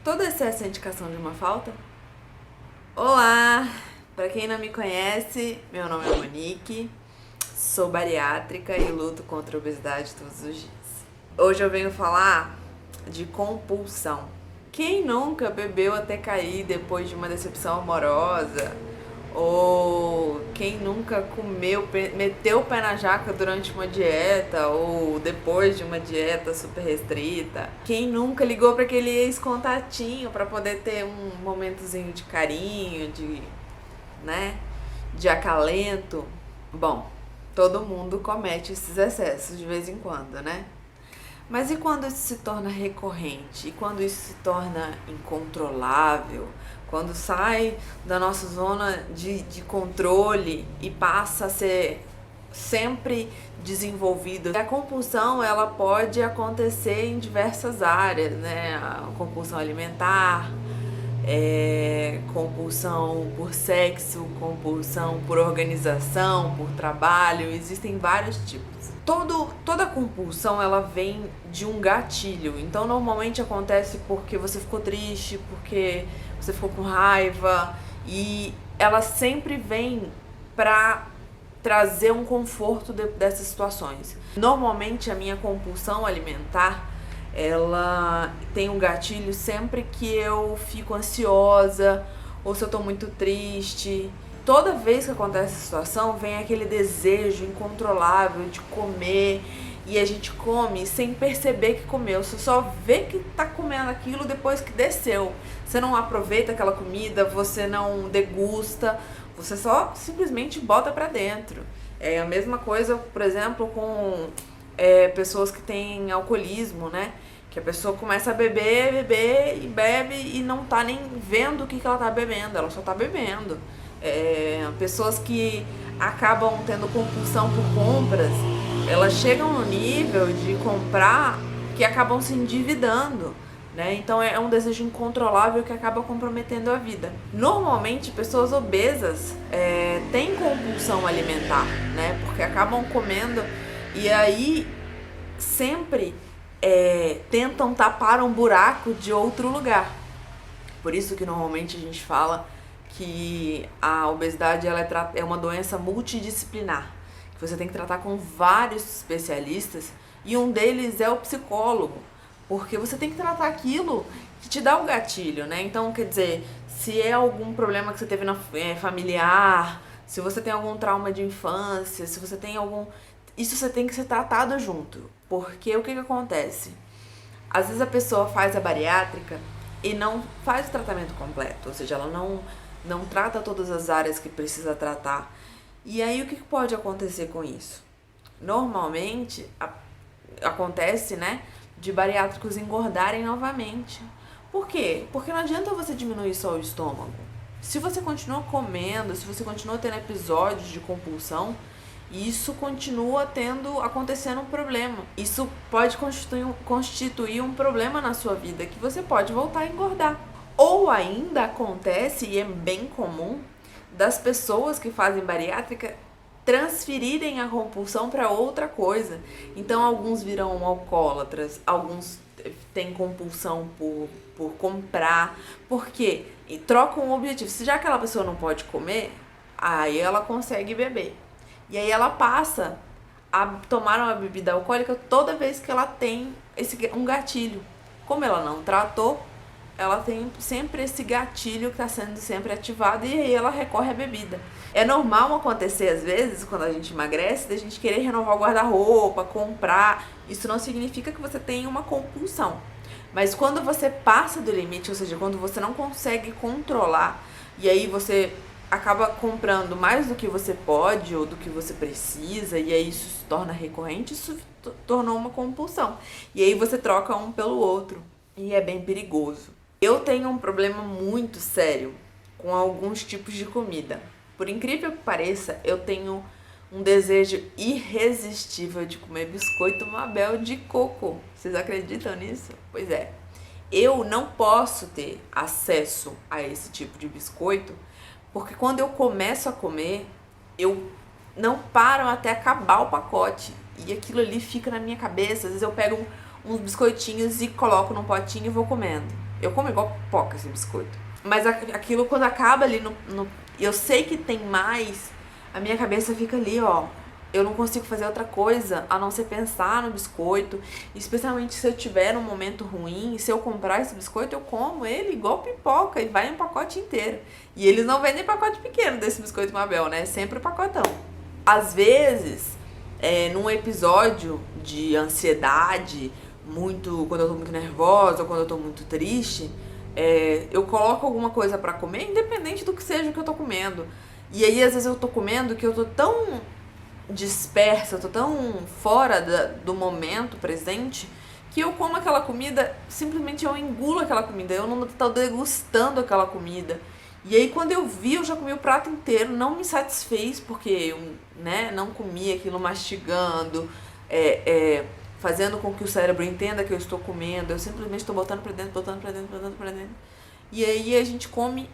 Todo excesso é indicação de uma falta? Olá! Para quem não me conhece, meu nome é Monique, sou bariátrica e luto contra a obesidade todos os dias. Hoje eu venho falar de compulsão. Quem nunca bebeu até cair depois de uma decepção amorosa? Ou quem nunca meteu o pé na jaca durante uma dieta ou depois de uma dieta super restrita? Quem nunca ligou para aquele ex-contatinho para poder ter um momentozinho de carinho, de acalento? Bom, todo mundo comete esses excessos de vez em quando, né? Mas e quando isso se torna recorrente? E quando isso se torna incontrolável? Quando sai da nossa zona de controle e passa a ser sempre desenvolvido? A compulsão, ela pode acontecer em diversas áreas, né? A compulsão alimentar, compulsão por sexo, compulsão por organização, por trabalho, existem vários tipos. Toda compulsão, ela vem de um gatilho. Então normalmente acontece porque você ficou triste, porque você ficou com raiva, e ela sempre vem pra trazer um conforto dessas situações. Normalmente a minha compulsão alimentar, ela tem um gatilho sempre que eu fico ansiosa ou se eu tô muito triste. Toda vez que acontece essa situação, vem aquele desejo incontrolável de comer, e a gente come sem perceber que comeu. Você só vê que tá comendo aquilo depois que desceu. Você não aproveita aquela comida, você não degusta, você só simplesmente bota pra dentro. É a mesma coisa, por exemplo, com pessoas que têm alcoolismo, né? Que a pessoa começa a beber e bebe e não tá nem vendo o que ela tá bebendo, ela só tá bebendo. Pessoas que acabam tendo compulsão por compras, elas chegam no nível de comprar que acabam se endividando, né? Então é um desejo incontrolável que acaba comprometendo a vida. Normalmente pessoas obesas têm compulsão alimentar, né? Porque acabam comendo e aí sempre tentam tapar um buraco de outro lugar. Por isso que normalmente a gente fala que a obesidade ela é uma doença multidisciplinar, que você tem que tratar com vários especialistas, e um deles é o psicólogo, porque você tem que tratar aquilo que te dá o gatilho, né? Então, quer dizer, se é algum problema que você teve familiar, se você tem algum trauma de infância, se você tem algum... Isso você tem que ser tratado junto, porque o que acontece? Às vezes a pessoa faz a bariátrica e não faz o tratamento completo, ou seja, ela não trata todas as áreas que precisa tratar. E aí o que pode acontecer com isso? Normalmente acontece, né, de bariátricos engordarem novamente. Por quê? Porque não adianta você diminuir só o estômago. Se você continua comendo, se você continua tendo episódios de compulsão, isso continua acontecendo um problema. Isso pode constituir um problema na sua vida, que você pode voltar a engordar. Ou ainda acontece, e é bem comum, das pessoas que fazem bariátrica transferirem a compulsão para outra coisa. Então alguns viram alcoólatras, alguns têm compulsão por comprar. Por quê? E trocam o objetivo. Se já aquela pessoa não pode comer, aí ela consegue beber. E aí ela passa a tomar uma bebida alcoólica toda vez que ela tem um gatilho. Como ela não tratou, ela tem sempre esse gatilho que está sendo sempre ativado, e aí ela recorre à bebida. É normal acontecer às vezes, quando a gente emagrece, da gente querer renovar o guarda-roupa, comprar. Isso não significa que você tenha uma compulsão. Mas quando você passa do limite, ou seja, quando você não consegue controlar, e aí você acaba comprando mais do que você pode ou do que você precisa, e aí isso se torna recorrente, isso tornou uma compulsão. E aí você troca um pelo outro, e é bem perigoso. Eu tenho um problema muito sério com alguns tipos de comida. Por incrível que pareça, eu tenho um desejo irresistível de comer biscoito Mabel de coco. Vocês acreditam nisso? Pois é. Eu não posso ter acesso a esse tipo de biscoito, porque quando eu começo a comer, eu não paro até acabar o pacote. E aquilo ali fica na minha cabeça. Às vezes eu pego uns biscoitinhos e coloco num potinho e vou comendo. Eu como igual pipoca esse biscoito. Mas aquilo quando acaba ali eu sei que tem mais, a minha cabeça fica ali, ó. Eu não consigo fazer outra coisa a não ser pensar no biscoito. Especialmente se eu tiver um momento ruim, se eu comprar esse biscoito, eu como ele igual pipoca e vai um pacote inteiro. E eles não vendem pacote pequeno desse biscoito Mabel, né? É sempre o pacotão. Às vezes, num episódio de ansiedade, quando eu tô muito nervosa ou quando eu tô muito triste, eu coloco alguma coisa pra comer, independente do que seja o que eu tô comendo. E aí, às vezes, eu tô comendo que eu tô tão dispersa, eu tô tão fora do momento presente, que eu como aquela comida, simplesmente eu engulo aquela comida, eu não tô degustando aquela comida. E aí quando eu vi, eu já comi o prato inteiro, não me satisfez, porque eu, né, não comi aquilo mastigando, fazendo com que o cérebro entenda que eu estou comendo, eu simplesmente estou botando pra dentro, botando pra dentro, botando pra dentro. E aí a gente come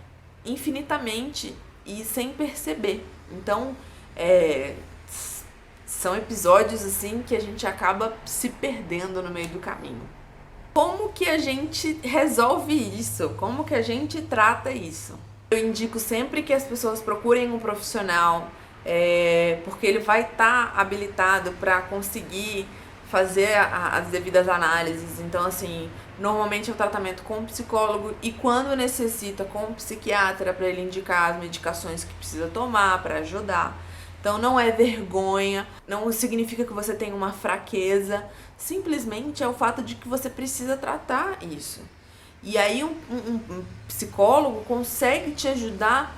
infinitamente e sem perceber. Então, são episódios assim que a gente acaba se perdendo no meio do caminho. Como que a gente resolve isso? Como que a gente trata isso? Eu indico sempre que as pessoas procurem um profissional, porque ele vai estar habilitado para conseguir fazer as devidas análises. Então, assim, normalmente é um tratamento com um psicólogo e quando necessita com um psiquiatra para ele indicar as medicações que precisa tomar para ajudar. Então não é vergonha, não significa que você tem uma fraqueza, simplesmente é o fato de que você precisa tratar isso. E aí um psicólogo consegue te ajudar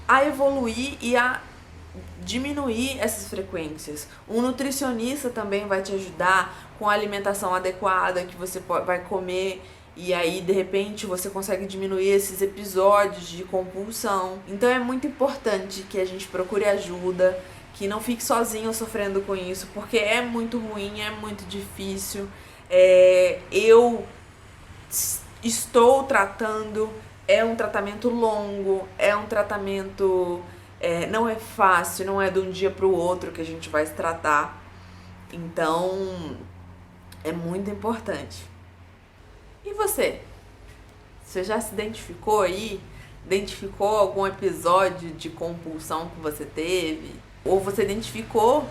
a evoluir e a diminuir essas frequências. Um nutricionista também vai te ajudar com a alimentação adequada que você vai comer. E aí, de repente, você consegue diminuir esses episódios de compulsão. Então é muito importante que a gente procure ajuda, que não fique sozinho sofrendo com isso, porque é muito ruim, é muito difícil. Eu estou tratando, é um tratamento longo, é um tratamento... não é fácil, não é de um dia para o outro que a gente vai se tratar. Então, é muito importante. E você? Você já se identificou aí? Identificou algum episódio de compulsão que você teve? Ou você identificou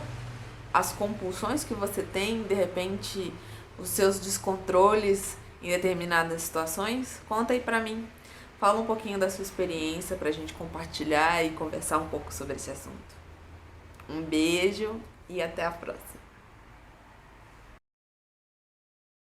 as compulsões que você tem, de repente, os seus descontroles em determinadas situações? Conta aí pra mim. Fala um pouquinho da sua experiência pra gente compartilhar e conversar um pouco sobre esse assunto. Um beijo e até a próxima.